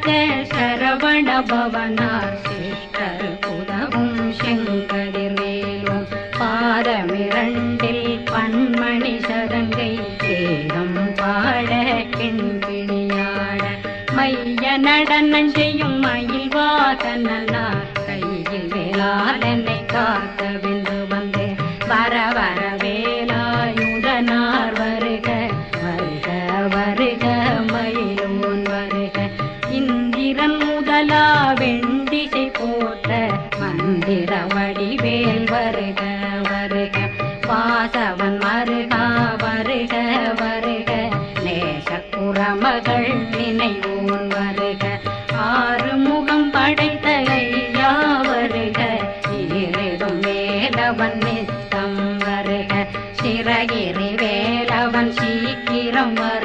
சித்த சரவண பவனார் சித்தர் புதவும் செங்கதிர்வேலும் பாதமிரண்டில் பன்மணி சதங்கை வேதம் பாட கிண்பிணியாட மைய நடனம் செய்யும் மயில் வாகனார் கையில் வேளாளனை காக்க வென்று வந்து வர வர வேலாயுதனார் வருக வருக வருக மயிலோன் வருக இந்திரன் முதலா வெண்டிசை போற்ற மந்திர வடிவேல் வருக வருக வாசவன் வருக வருக வருக நேச குரமகள் நினைவு